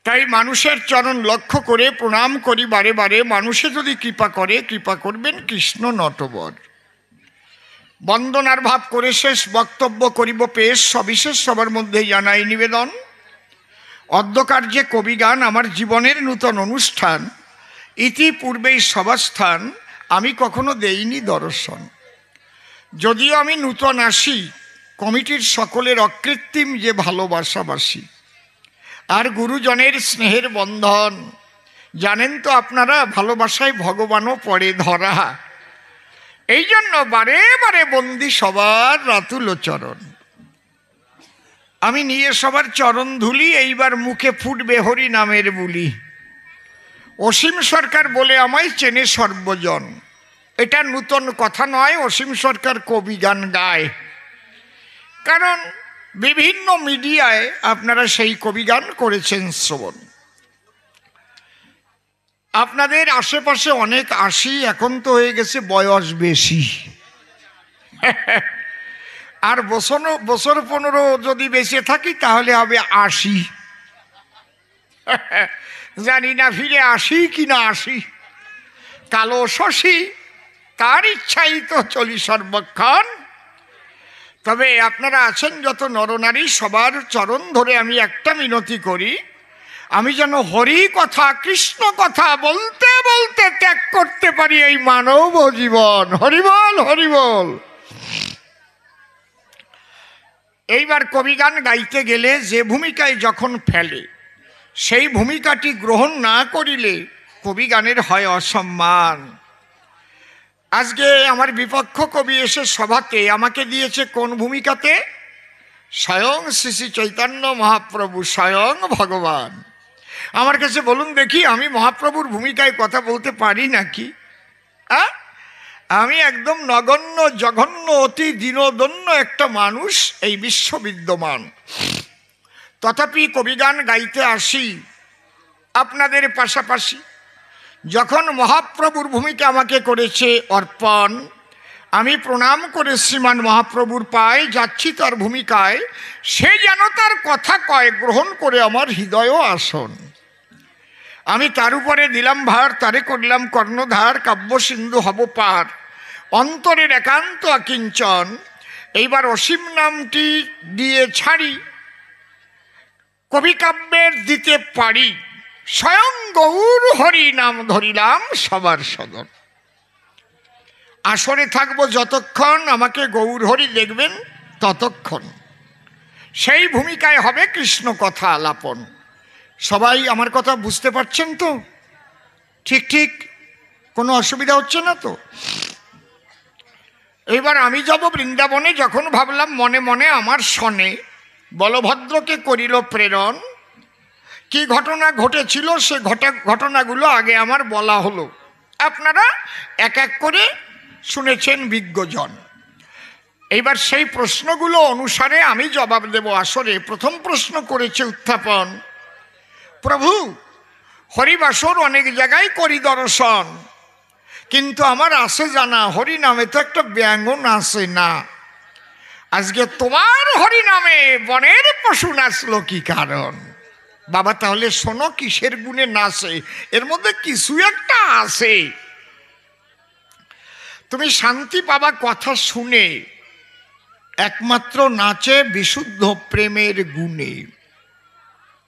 তাই মানুষের চরণ লক্ষ্য করে প্রণাম করি বারে বারে। মানুষে যদি কৃপা করে, কৃপা করবেন কৃষ্ণ নটবর। বন্দনার ভাব করে শেষ বক্তব্য করিব পেশ, সবিশেষ সবার মধ্যে জানাই নিবেদন। অদ্যকার্যে কবিগান আমার জীবনের নূতন অনুষ্ঠান, ইতিপূর্বেই সভাস্থান আমি কখনো দেইনি দর্শন। যদিও আমি নূতন আসি, কমিটির সকলের অকৃত্রিম যে ভালোবাসাবাসী আর গুরুজনের স্নেহের বন্ধন। জানেন তো আপনারা, ভালোবাসায় ভগবানও পড়ে ধরা। এই জন্য বারে বারে বন্দি সবার রাতুল চরণ। আমি নিয়ে সবার চরণ ধুলি, এইবার মুখে ফুটবে হরি নামের বুলি। অসীম সরকার বলে আমায় চেনে সর্বজন। এটা নূতন কথা নয়, অসীম সরকার কবি গান গায়। কারণ বিভিন্ন মিডিয়ায় আপনারা সেই কবি গান করেছেন শ্রবণ। আপনাদের আশেপাশে অনেক আসি, এখন তো হয়ে গেছে বয়স বেশি। আর বছর 15 যদি বেঁচে থাকি তাহলে হবে 80। জানি না ফিরে আসি কি না আসি। কালো শশী তার ইচ্ছাই তো চলি সর্বক্ষণ। তবে আপনারা আছেন যত নরনারী, সবার চরণ ধরে আমি একটা মিনতি করি, আমি যেন হরি কথা কৃষ্ণ কথা বলতে বলতে ত্যাগ করতে পারি এই মানব জীবন। হরিবল হরিবল। এইবার কবিগান গাইতে গেলে যে ভূমিকায় যখন ফেলে, সেই ভূমিকাটি গ্রহণ না করিলে কবিগানের হয় অসম্মান। আজকে আমার বিপক্ষ কবি এসে সভাতে আমাকে দিয়েছে কোন ভূমিকাতে? স্বয়ং শ্রী শ্রী চৈতন্য মহাপ্রভু, স্বয়ং ভগবান। আমার কাছে বলুন দেখি, আমি মহাপ্রভুর ভূমিকায় কথা বলতে পারি নাকি? আমি একদম নগণ্য জঘন্য অতি দীনদন্য একটা মানুষ, এই বিশ্ব বিদ্যমান। তথাপি কবিগান গাইতে আসি আপনাদের পাশাপাশি। যখন মহাপ্রভুর ভূমিকা আমাকে করেছে অর্পণ, আমি প্রণাম করে শ্রীমান মহাপ্রভুর পায়ে যাচ্ছি তার ভূমিকায়। সে যেন তার কথা কয়, গ্রহণ করে আমার হৃদয়ও আসন। আমি তার উপরে দিলাম ভার, তারে করলাম কর্ণধার, কাব্য সিন্ধু হব পার, অন্তরের একান্ত আকিঞ্চন। এইবার অসীম নামটি দিয়ে ছাড়ি, কবি কাব্যের দিতে পারি। স্বয়ং গৌর হরি নাম ধরিলাম সবার সদন। আসরে থাকবো যতক্ষণ আমাকে গৌর হরি দেখবেন ততক্ষণ। সেই ভূমিকায় হবে কৃষ্ণ কথা আলাপন। সবাই আমার কথা বুঝতে পারছেন তো? ঠিক ঠিক কোনো অসুবিধা হচ্ছে না তো? এবার আমি যাব বৃন্দাবনে। যখন ভাবলাম মনে মনে আমার শনে বলভদ্রকে করিল প্রেরণ। কি ঘটনা ঘটেছিল সে ঘটনাগুলো আগে আমার বলা হলো, আপনারা এক এক করে শুনেছেন বিজ্ঞজন। এইবার সেই প্রশ্নগুলো অনুসারে আমি জবাব দেব আসরে। প্রথম প্রশ্ন করেছে উত্থাপন, প্রভু হরিবাসর অনেক জায়গায় করি দর্শন, কিন্তু আমার আসে জানা হরি নামে তো একটা ব্যঙ্গন আসে না। আজকে তোমার হরি নামে বনের পশু নাচলো কি কারণ? বাবা তাহলে শোনো, কিসের গুণে নাচে, এর মধ্যে কিছু একটা আছে। তুমি শান্তি পাবা কথা শুনে, একমাত্র নাচে বিশুদ্ধ প্রেমের গুণে,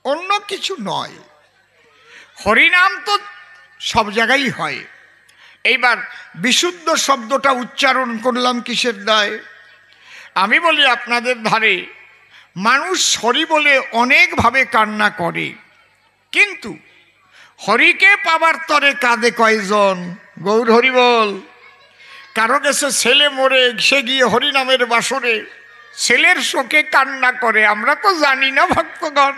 অন্য কিছু নয়। হরিনাম তো সব জায়গায় হয়। এইবার বিশুদ্ধ শব্দটা উচ্চারণ করলাম কিসের দায়? আমি বলি আপনাদের ধারে মানুষ হরি বলে অনেকভাবে কান্না করে, কিন্তু হরিকে পাবার তরে কাঁদে কয়জন? গৌর হরি বল। কারো গেছে ছেলে মরে, সে গিয়ে হরিনামের বাসরে ছেলের শোকে কান্না করে। আমরা তো জানি না ভক্তগণ।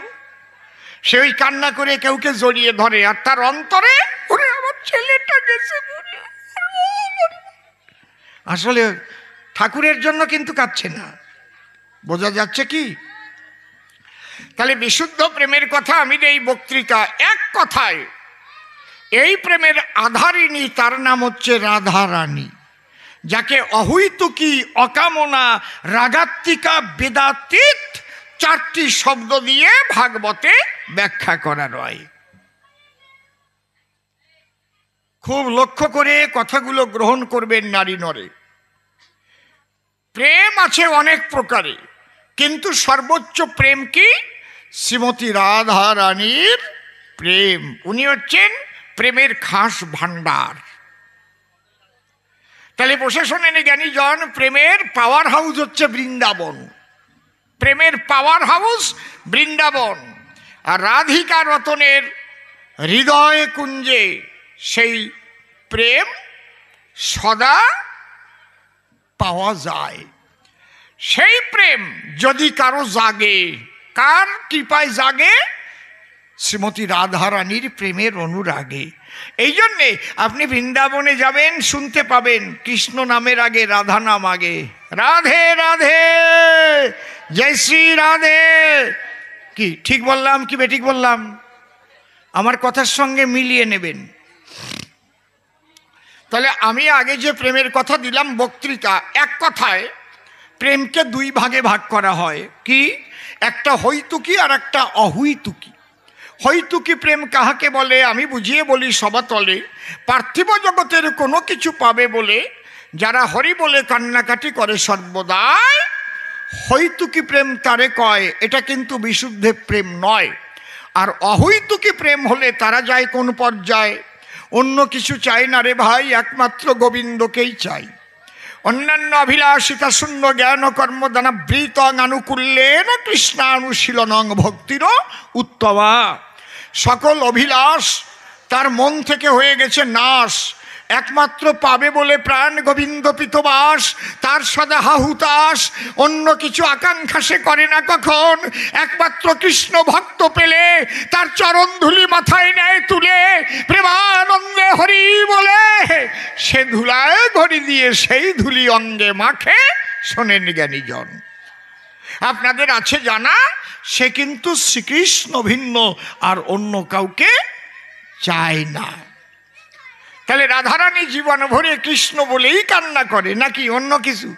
সে ওই কান্না করে কেউকে জড়িয়ে ধরে, আর তার অন্তরে ওরে আমার ছেলেটা গেছে। আসলে ঠাকুরের জন্য কিন্তু কাঁদছে না। বোঝা যাচ্ছে কি? তাহলে বিশুদ্ধ প্রেমের কথা আমি এই বক্তৃতা এক কথায়, এই প্রেমের আধারিণী তার নাম হচ্ছে রাধা রানী, যাকে অহৈতুকী অকামনা রাগাত্মিকা বেদাতীত চারটি শব্দ দিয়ে ভাগবতে ব্যাখ্যা করা রয়। খুব লক্ষ্য করে কথাগুলো গ্রহণ করবেন নারী নরে। প্রেম আছে অনেক প্রকারে, কিন্তু সর্বোচ্চ প্রেম কি? শ্রীমতী রাধা রানীর প্রেম। উনি হচ্ছেন প্রেমের খাস ভান্ডার। তাহলে বসে শোনেন জ্ঞানীজন, প্রেমের পাওয়ার হাউস হচ্ছে বৃন্দাবন। প্রেমের পাওয়ার হাউস বৃন্দাবন। আর রাধিকা রতনের হৃদয় কুঞ্জে সেই প্রেম সদা পাওয়া যায়। সেই প্রেম যদি কারো জাগে, কার কৃপায় জাগে? শ্রীমতী রাধারানীর প্রেমের অনুরাগে। এই জন্যে আপনি বৃন্দাবনে যাবেন, শুনতে পাবেন কৃষ্ণ নামের আগে রাধা নাম আগে। রাধে রাধে, জয় শ্রী রাধে। কি ঠিক বললাম কি বেঠিক বললাম? আমার কথার সঙ্গে মিলিয়ে নেবেন। তাহলে আমি আগে যে প্রেমের কথা দিলাম বক্তৃতা, এক কথায় প্রেমকে দুই ভাগে ভাগ করা হয়। কি? একটা হৈতুকি আর একটা অহৈতুকি। হৈতুকি প্রেম কাহাকে বলে আমি বুঝিয়ে বলি সবাতলে। পার্থিব জগতের কোনো কিছু পাবে বলে যারা হরি বলে কান্নাকাটি করে সর্বদাই, হৈতুকি প্রেম তারে কয়। এটা কিন্তু বিশুদ্ধ প্রেম নয়। আর অহৈতুকি প্রেম হলে তারা যায় কোন পর্যায়ে? অন্য কিছু চাই না রে ভাই, একমাত্র গোবিন্দকেই চাই। অন্যান্য অভিলাষিতা শূন্য জ্ঞান কর্মদানাবৃত আনুকূল্যেন কৃষ্ণানুশীলনং ভক্তির উত্তমা। সকল অভিলাষ তার মন থেকে হয়ে গেছে নাশ। একমাত্র পাবে বলে প্রাণ গোবিন্দ পিতবাস, তার সদা হাহুতাস। অন্য কিছু আকাঙ্ক্ষা সে করে না কখন। একমাত্র কৃষ্ণ ভক্ত পেলে তার চরণ ধুলি মাথায় নেয় তুলে, প্রেমানন্দে হরি বলে সে ধুলায় ঘড়ি দিয়ে সেই ধুলি অঙ্গে মাখে। শোনেন জ্ঞানীজন, আপনাদের আছে জানা, সে কিন্তু শ্রীকৃষ্ণ ভিন্ন আর অন্য কাউকে চায় না। তাহলে রাধারানী জীবন ভরে কৃষ্ণ বলেই কান্না করে, নাকি অন্য কিছু?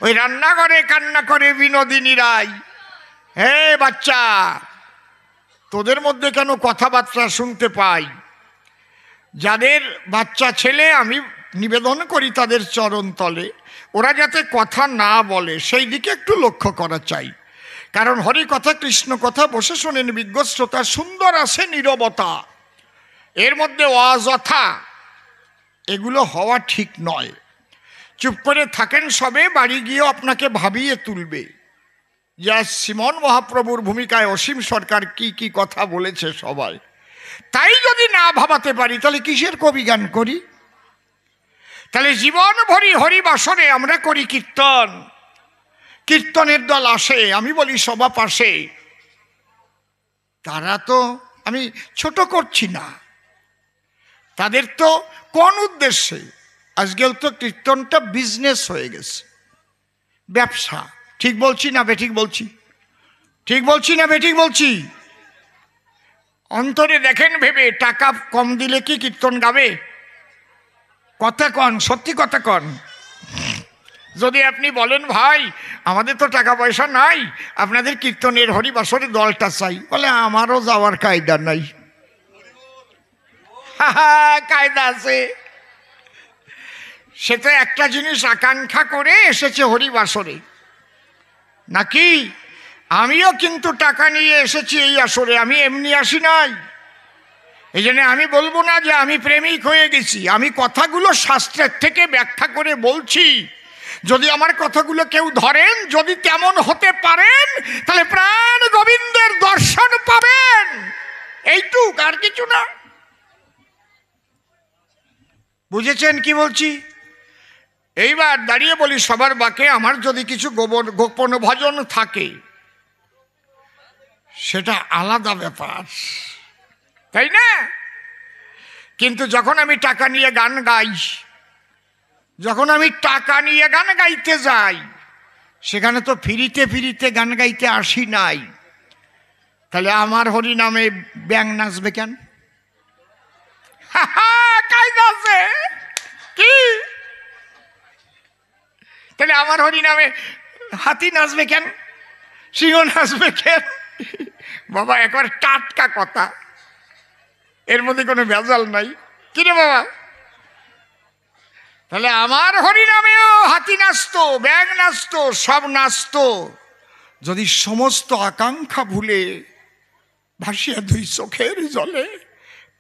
ওই রান্নাঘরে কান্না করে বিনোদিনী রায়। হে বাচ্চা, তোদের মধ্যে কেন কথাবার্তা শুনতে পাই? যাদের বাচ্চা ছেলে আমি নিবেদন করি তাদের চরণ তলে, ওরা যাতে কথা না বলে সেই দিকে একটু লক্ষ্য করা চাই। কারণ হরি কথা কৃষ্ণ কথা বসে শোনেন বিজ্ঞ শ্রোতা, সুন্দর আছে নীরবতা। এর মধ্যে অযথা এগুলো হওয়া ঠিক নয়। চুপ করে থাকেন সবে, বাড়ি গিয়েও আপনাকে ভাবিয়ে তুলবে। যা শ্রীমন মহাপ্রভুর ভূমিকায় অসীম সরকার কি কি কথা বলেছে সবাই। তাই যদি না ভাবাতে পারি তাহলে কিসের কবি গান করি? তাহলে জীবন ভরি হরি বাসরে আমরা করি কীর্তন। কীর্তনের দল আসে, আমি বলি সভা পাশে। তারা তো আমি ছোট করছি না, তাদের তো কোন উদ্দেশ্যে? আজকাল তো কীর্তনটা বিজনেস হয়ে গেছে, ব্যবসা। ঠিক বলছি না বেঠিক বলছি? ঠিক বলছি না বেঠিক বলছি? অন্তরে দেখেন ভেবে, টাকা কম দিলে কি কীর্তন গাবে? কথা কন, সত্যি কথা কন। যদি আপনি বলেন ভাই আমাদের তো টাকা পয়সা নাই, আপনাদের কীর্তনের হরিবাসরে দলটা চাই, বলে আমারও যাওয়ার কায়দা নাই। কায়দা আছে। সে তো একটা জিনিস আকাঙ্ক্ষা করে এসেছে হরিবাসরে, নাকি? আমিও কিন্তু টাকা নিয়ে এসেছি এই আসরে, আমি এমনি আসি নাই। এই জন্য আমি বলবো না যে আমি প্রেমিক হয়ে গেছি। আমি কথাগুলো শাস্ত্রের থেকে ব্যাখ্যা করে বলছি। যদি আমার কথাগুলো কেউ ধরেন, যদি তেমন হতে পারেন, তাহলে প্রাণ গোবিন্দের দর্শন পাবেন। এইটুক, আর কিছু না। বুঝেছেন কি বলছি? এইবার দাঁড়িয়ে বলি সবার বাকে, আমার যদি কিছু গোপন ভজন থাকে সেটা আলাদা ব্যাপার, তাই না? কিন্তু যখন আমি টাকা নিয়ে গান গাই, যখন আমি টাকা নিয়ে গান গাইতে যাই, সেখানে তো ফিরিতে ফিরিতে গান গাইতে আসি নাই। তাহলে আমার হরি নামে ব্যাং নাচবে কেন? কায়দা আছে কি? তাহলে আমার হরি নামে হাতি নাচবে কেন? সিংহ নাচবে কেন? বাবা একবার টাটকা কথা, এর মধ্যে কোনো ভেজাল নাই। কিরে বাবা, তাহলে আমার হরিনামেও হাতি নাচতো, ব্যাঙ নাচতো, সব নাচতো। যদি সমস্ত আকাঙ্ক্ষা ভুলে ভাসিয়া দুই চোখের জলে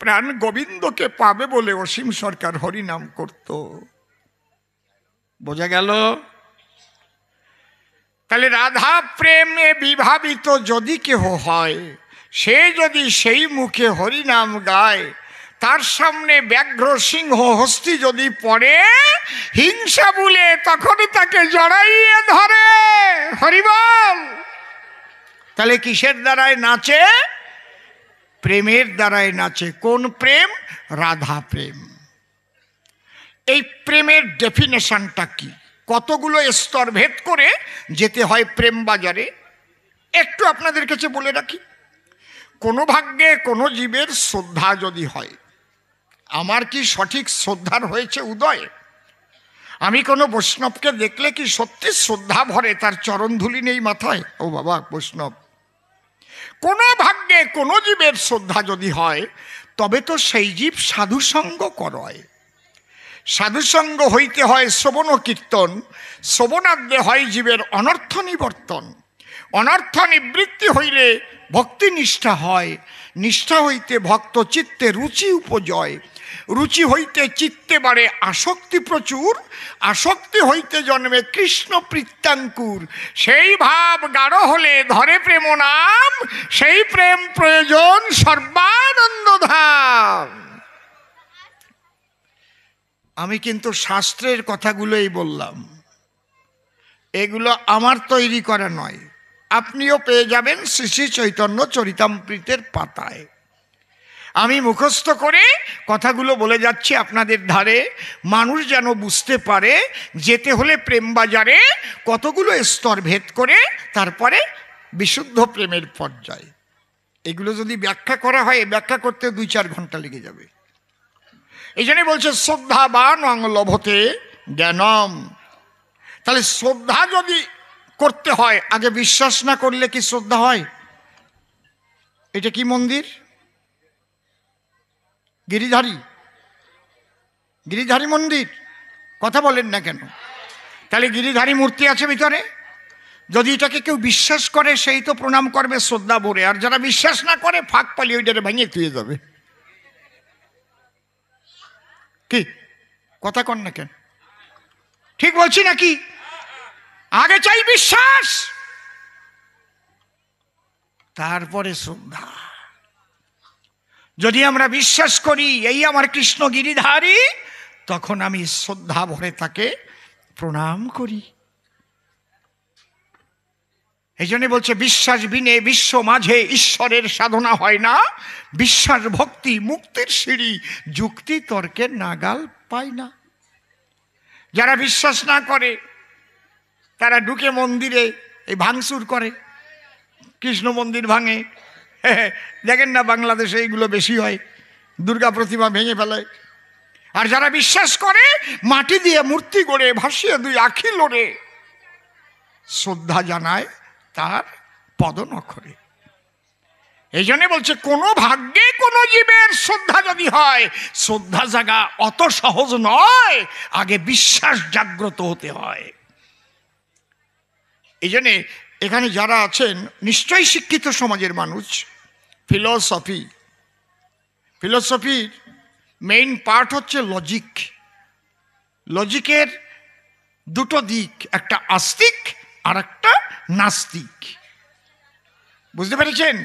প্রাণ গোবিন্দকে পাবে বলে অসীম সরকার হরিনাম করত। বোঝা গেল? তাহলে রাধা প্রেমে বিভাবিত যদি কেহ হয়, সে যদি সেই মুখে হরিনাম গায়, তার সামনে ব্যাঘ্র সিংহ হস্তি যদি পড়ে হিংসা বলে, তখনই তাকে জড়াইয়ে ধরে। হরিবল। তাহলে কিসের দ্বারায় নাচে? প্রেমের দ্বারায় নাচে। কোন প্রেম? রাধা প্রেম। এই প্রেমের ডেফিনেশনটা কি? কতগুলো স্তর ভেদ করে যেতে হয় প্রেম বাজারে, একটু আপনাদের কাছে বলে রাখি। কোনো ভাগ্যে কোনো জীবের শ্রদ্ধা যদি হয়, আমার কি সঠিক শ্রদ্ধার হয়েছে উদয়? আমি কোনো বৈষ্ণবকে দেখলে কি সত্যি শ্রদ্ধা ভরে? তার চরণ ধুলি নেই মাথায়? ও বাবা বৈষ্ণব, কোনো ভাগ্যে কোনো জীবের শ্রদ্ধা যদি হয়, তবে তো সেই জীব সাধুসঙ্গ করয়। সাধুসঙ্গ হইতে হয় শ্রবণ কীর্তন, শ্রবণাদ্যে হয় জীবের অনর্থ নিবর্তন। অনর্থ নিবৃত্তি হইলে ভক্তি নিষ্ঠা হয়, নিষ্ঠা হইতে ভক্ত চিত্তে রুচি উপজয়, রুচি হইতে চিত্তে বাড়ে আসক্তি প্রচুর, আসক্তি হইতে জন্মে কৃষ্ণ প্রীত্যাঙ্কুর। সেই ভাব গাঢ় হলে ধরে প্রেম নাম, সেই প্রেম প্রয়োজন সর্বানন্দ ধাম। আমি কিন্তু শাস্ত্রের কথাগুলোই বললাম, এগুলো আমার তৈরি করা নয়। আপনিও পেয়ে যাবেন শ্রী শ্রী চৈতন্য চরিতামৃতের পাতায়। আমি মুখস্থ করে কথাগুলো বলে যাচ্ছি আপনাদের ধারে, মানুষ যেন বুঝতে পারে যেতে হলে প্রেম বাজারে কতগুলো স্তর ভেদ করে তারপরে বিশুদ্ধ প্রেমের পর্যায়। এগুলো যদি ব্যাখ্যা করা হয়, ব্যাখ্যা করতে 2-4 ঘন্টা লেগে যাবে। এই জন্য বলছে শ্রদ্ধাবান অং লভতে জ্ঞানম। তাহলে শ্রদ্ধা যদি করতে হয়, আগে বিশ্বাস না করলে কি শ্রদ্ধা হয়? এটা কি মন্দির? গিরিধারী, গিরিধারী মন্দির? কথা বলেন না কেন? তাহলে গিরিধারী মূর্তি আছে ভিতরে। যদি এটাকে কেউ বিশ্বাস করে, সেই তো প্রণাম করবে শ্রদ্ধা ভরে। আর যারা বিশ্বাস না করে, ফাঁক পালিয়ে ওইটারে ভেঙে তুলে যাবে। কি কথা কন না কেন? ঠিক বলছি নাকি? আগে চাই বিশ্বাস, তারপরে শ্রদ্ধা। যদি আমরা বিশ্বাস করি এই আমার কৃষ্ণ গিরিধারী, তখন আমি শ্রদ্ধা ভরে তাকে প্রণাম করি। এই জন্য বলছে বিশ্বাস বিনে বিশ্ব মাঝে ঈশ্বরের সাধনা হয় না, বিশ্বাস ভক্তি মুক্তির সিঁড়ি, যুক্তি তর্কের নাগাল পায় না। যারা বিশ্বাস না করে তারা ঢুকে মন্দিরে এই ভাঙচুর করে, কৃষ্ণ মন্দির ভাঙে। দেখেন না বাংলাদেশে এইগুলো বেশি হয়, দুর্গা প্রতিমা ভেঙে ফেলায়। আর যারা বিশ্বাস করে মাটি দিয়ে মূর্তি গড়ে ভাসিয়ে দুই আখি লড়ে শ্রদ্ধা জানায় তার পদনখরে। এই জন্য বলছে কোনো ভাগ্যে কোনো জীবের শ্রদ্ধা যদি হয়, শ্রদ্ধা জাগা অত সহজ নয়, আগে বিশ্বাস জাগ্রত হতে হয়। এই জন্যে এখানে যারা আছেন নিশ্চয়ই শিক্ষিত সমাজের মানুষ। ফিলোসফির মেইন পার্ট হচ্ছে লজিক। লজিকের দুটো দিক, একটা আস্তিক আর একটা নাস্তিক। বুঝতে পেরেছেন?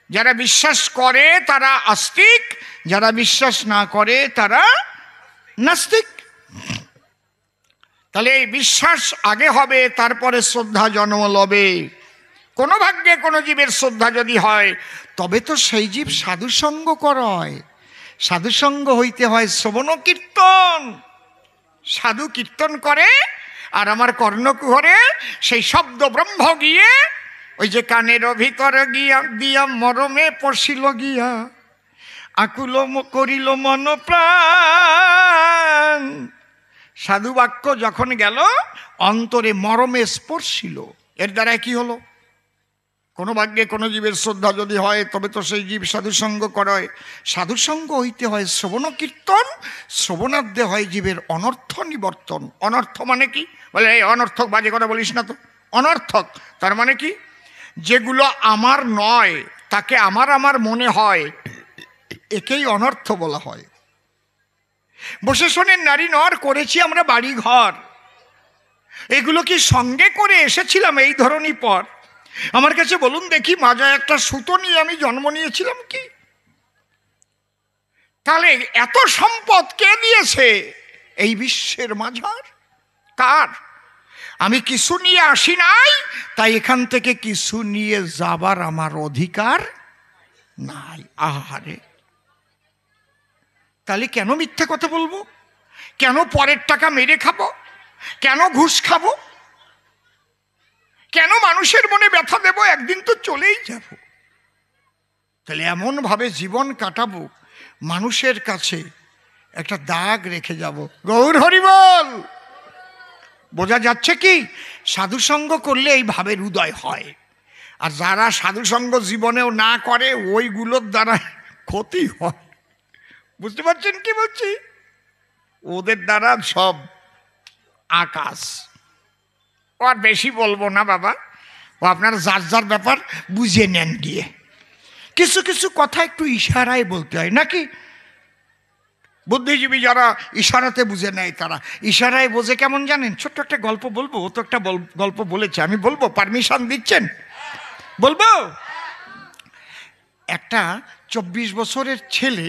যারা বিশ্বাস করে তারা আস্তিক, যারা বিশ্বাস না করে তারা নাস্তিক। তাহলে এই বিশ্বাস আগে হবে, তারপরে শ্রদ্ধা জন্ম লবে। কোনো ভাগ্যে কোনো জীবের শ্রদ্ধা যদি হয়, তবে তো সেই জীব সাধুসঙ্গ করয়। সাধুসঙ্গ হইতে হয় শ্রবণ কীর্তন। সাধু কীর্তন করে, আর আমার কর্ণকুহরে সেই শব্দ ব্রহ্ম গিয়ে ওই যে কানের ভিতরে গিয়া দিয়া মরমে পশিল গিয়া, আকুল করিল মন প্রাণ। সাধু বাক্য যখন গেল অন্তরে মরমে স্পর্শিল, এর দ্বারা কি হলো? কোনো ভাগ্যে কোনো জীবের শ্রদ্ধা যদি হয় তবে তো সেই জীব সাধুসঙ্গ করায়। সাধুসঙ্গ হইতে হয় শ্রবণ কীর্তন, শ্রবণার্থে হয় জীবের অনর্থ নিবর্তন। অনর্থ মানে কি? বলে এই অনর্থক বাজে কথা বলিস না তো। অনর্থক তার মানে কি? যেগুলো আমার নয় তাকে আমার আমার মনে হয়, একেই অনর্থ বলা হয়। বসে শোনেন, নারী নর করেছি আমরা বাড়ি ঘর, এগুলো কি সঙ্গে করে এসেছিলাম এই ধরনের পর? আমার কাছে বলুন দেখি, মাজায় একটা সুতো নিয়ে আমি জন্ম নিয়েছিলাম কি? তাহলে এত সম্পদ কে দিয়েছে? এই বিশ্বের মাঝার কার? আমি কিছু নিয়ে আসি নাই, তাই এখান থেকে কিছু নিয়ে যাবার আমার অধিকার নাই। আহারে, তাহলে কেন মিথ্যা কথা বলবো? কেন পরের টাকা মেরে খাবো? কেন ঘুষ খাবো? কেন মানুষের মনে ব্যথা দেব? একদিন তো চলেই যাব। তাহলে এমন ভাবে জীবন কাটাবো, মানুষের কাছে একটা দাগ রেখে যাব। গৌর হরি বল। বোঝা যাচ্ছে কি? সাধুসঙ্গ করলে এই ভাবের উদয় হয়। আর যারা সাধুসঙ্গ জীবনেও না করে, ওইগুলোর দ্বারা ক্ষতি হয়। বুঝতে পারছেন কি বলছি? ওদের দ্বারা সব আকাশ। আর বেশি বলবো না বাবা, ও আপনার যার যার ব্যাপার বুঝে নেন গিয়ে। কিছু কিছু কথা একটু ইশারায় বলতে হয় নাকি? বুদ্ধিজীবী যারা ইশারাতে বুঝে নেয়, তারা ইশারায় বোঝে কেমন জানেন? ছোট্ট একটা গল্প বলবো। ও তো একটা গল্প বলেছে, আমি বলবো, পারমিশন দিচ্ছেন? বলবো। একটা 24 বছরের ছেলে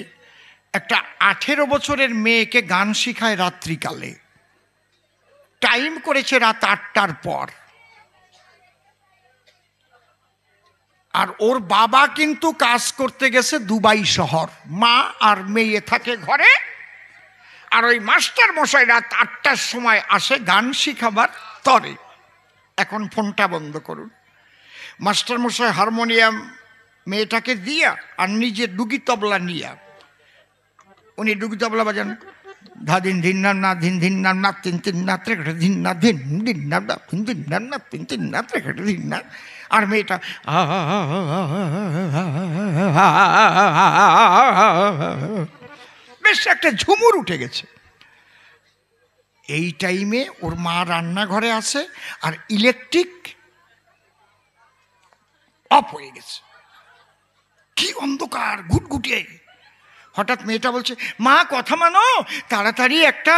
একটা 18 বছরের মেয়েকে গান শিখায় রাত্রিকালে। টাইম করেছে রাত 8টার পর। আর ওর বাবা কিন্তু কাজ করতে গেছে দুবাই শহর, মা আর মেয়ে থাকে ঘরে। আর ওই মাস্টার মশাই রাত 8টার সময় আসে গান শিখাবার তরে। এখন ফোনটা বন্ধ করুন। মাস্টার মশাই হারমোনিয়াম মেয়েটাকে দিয়া আর নিজে ডুগি তবলা নিয়া, উনি ডুগি তবলা বাজান। ধা দিন ধিন না না ধিন ধিন না না তিন তিন না ত্রেকটে ধিন না ধিন দিন না না তিন দিন না না তিন তিন না ত্রেকটে ধিন না। আর মেয়েটা বেশ একটা ঝুমুর উঠে গেছে। এই টাইমে ওর মা রান্নাঘরে আছে আর ইলেকট্রিক অফ হয়ে গেছে। কি অন্ধকার, ঘুটঘুটে। হঠাৎ মেয়েটা বলছে, মা কথা মানো, তাড়াতাড়ি একটা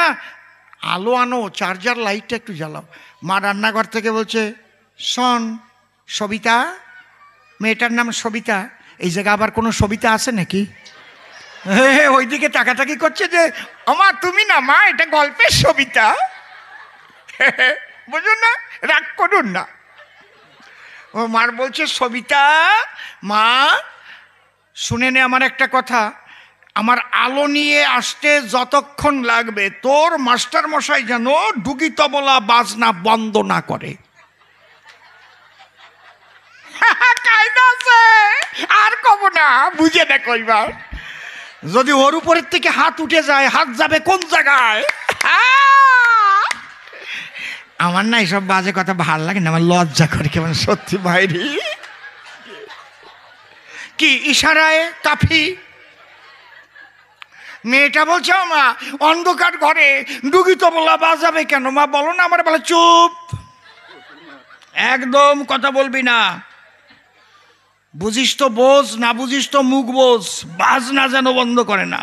আলো আনো, চার্জার লাইটটা একটু জ্বালাও। মা রান্নাঘর থেকে বলছে, শোন সবিতা, মেয়েটার নাম সবিতা, এই জায়গায় আবার কোনো সবিতা আছে নাকি? ওইদিকে তাকাতাকি করছে যে, আমার তুমি না মা, এটা গল্পের সবিতা। বুঝুন না, রাগ করুন না। ও মার বলছে, সবিতা মা শুনে নে আমার একটা কথা, আমার আলো নিয়ে আসতে যতক্ষণ লাগবে তোর মাস্টার মশাই যেন ডুগি তবলা বাজনা বন্ধ না করে। কায়দা আছে, আর কব না, বুঝে না কইবার। যদি ওর উপরের থেকে হাত উঠে যায়, হাত যাবে কোন জায়গায়? আমার না এইসব বাজে কথা ভাল লাগে না, আমার লজ্জা করে কেমন। সত্যি ভাইরি, কি ইশারায় কাফি। মেয়েটা বলছে, মা অন্ধকার ঘরে ডুগি তবলা বাজাবে কেন? মা বলো না। আমার বলে, চুপ, একদম কথা বলবি না। বুঝিস তো বোঝ, না বুঝিস তো মুখ বোঝ। বাজনা যেন বন্ধ করে না।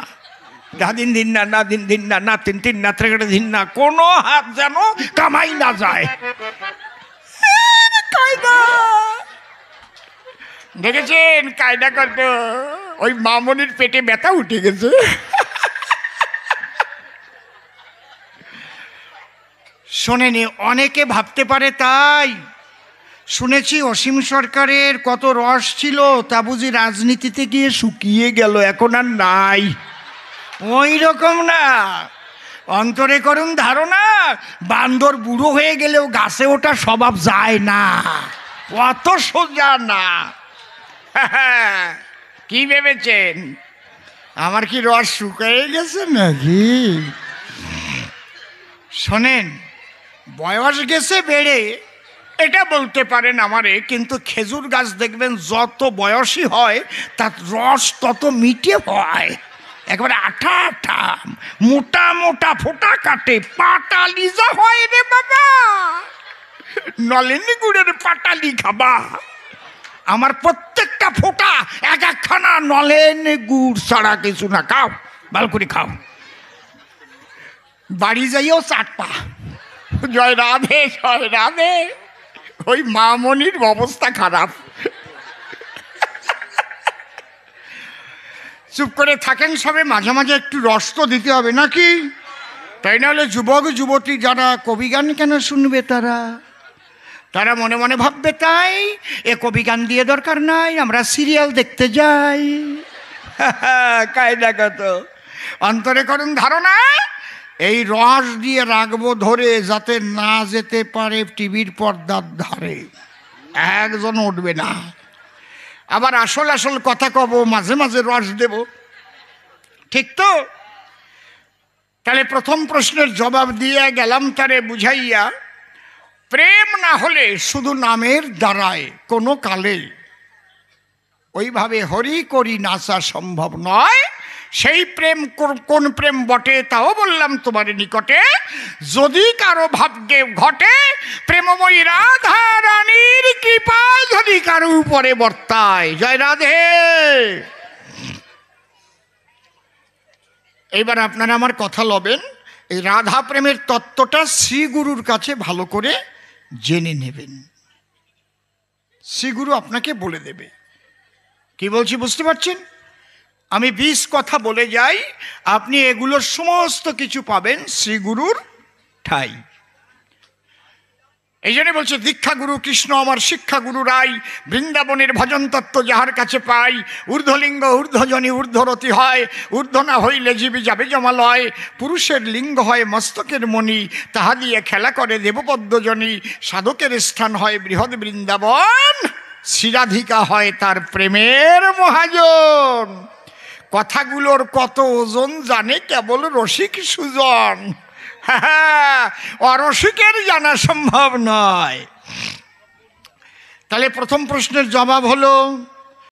দিন দিন না না দিন দিন না না তিন তিন না ত্রেকটে দিন না, কোনো হাত যেন কামাই না যায়। কায়দা দেখেছেন? কায়দা করত। ওই মামনির পেটে ব্যথা উঠে গেছে। শোনেনি, অনেকে ভাবতে পারে তাই। শুনেছি অসীম সরকারের কত রস ছিল, তা বুঝি রাজনীতিতে গিয়ে শুকিয়ে গেল, এখন আর নাই। ওই রকম না, অন্তরে করুন ধারণা, বান্দর বুড়ো হয়ে গেলেও গাছে ওঠা স্বভাব যায় না, অত সোজা না। কি ভেবেছেন আমার কি রস শুকিয়ে গেছে নাকি? শোনেন, বয়স গেছে বেড়ে, এটা বলতে পারেন আমারে, কিন্তু খেজুর গাছ দেখবেন যত বয়সী হয় তার রস তত মিঠে হয়, একবারে আঠা আঠা মোটা মোটা ফোঁটা কাটে, পাটালি যা হয় রে বাবা, নলেনি গুড়ের পাটালি খাবা। আমার প্রত্যেকটা ফোঁটা এক একখানা নলেন গুড় ছাড়া কিছু না, খাও ভালো করে খাও, বাড়ি যাইও চাটপা। জয় রাধে জয় রাধে। ওই মামনির অবস্থা খারাপ, চুপ করে থাকেন সবে, মাঝে মাঝে একটু রস তো দিতে হবে নাকি? তাই না হলে যুবক যুবতী যারা কবি গান কেন শুনবে, তারা মনে মনে ভাববে তাই এ কবি গান দিয়ে দরকার নাই, আমরা সিরিয়াল দেখতে যাই। কায়দা কত অন্তরে করুন ধারণা, এই রস দিয়ে রাখবো ধরে যাতে না যেতে পারে টিভির পর্দার ধারে, একজন উঠবে না। আবার আসল আসল কথা কব, মাঝে মাঝে রস দেব, ঠিক তো? তাহলে প্রথম প্রশ্নের জবাব দিয়ে গেলাম তারে বুঝাইয়া, প্রেম না হলে শুধু নামের দ্বারায় কোনো কালে ওইভাবে হরি করি নাচা সম্ভব নয়। সেই প্রেম কোন প্রেম বটে তাও বললাম তোমার নিকটে, যদি কারো ভাগ্যে ঘটে প্রেমময়ী রাধা রানীর কৃপা যদি কারো উপরে বর্তায়। জয় রাধে। এইবার আপনারা আমার কথা লবেন, এই রাধা প্রেমের তত্ত্বটা শ্রীগুরুর কাছে ভালো করে জেনে নেবেন, শ্রীগুরু আপনাকে বলে দেবে। কি বলছি বুঝতে পারছেন? আমি 20 কথা বলে যাই, আপনি এগুলোর সমস্ত কিছু পাবেন শ্রীগুরুর ঠাই। এই জন্য বলছে দীক্ষাগুরু কৃষ্ণ আমার শিক্ষাগুরু রাই, বৃন্দাবনের ভজন তত্ত্ব যাহার কাছে পাই, ঊর্ধ্বলিঙ্গ ঊর্ধ্বজনী ঊর্ধ্বরতি হয়, ঊর্ধ্ব না হইলে জীবী যাবে জমালয়, পুরুষের লিঙ্গ হয় মস্তকের মণি, তাহা দিয়ে খেলা করে দেবপদ্মজনী, সাধকের স্থান হয় বৃহৎ বৃন্দাবন, শ্রীরাধিকা হয় তার প্রেমের মহাজন। কথাগুলোর কত ওজন জানে কেবল রসিক সুজন, অরসিকের জানা সম্ভব নয়। তাহলে প্রথম প্রশ্নের জবাব হলো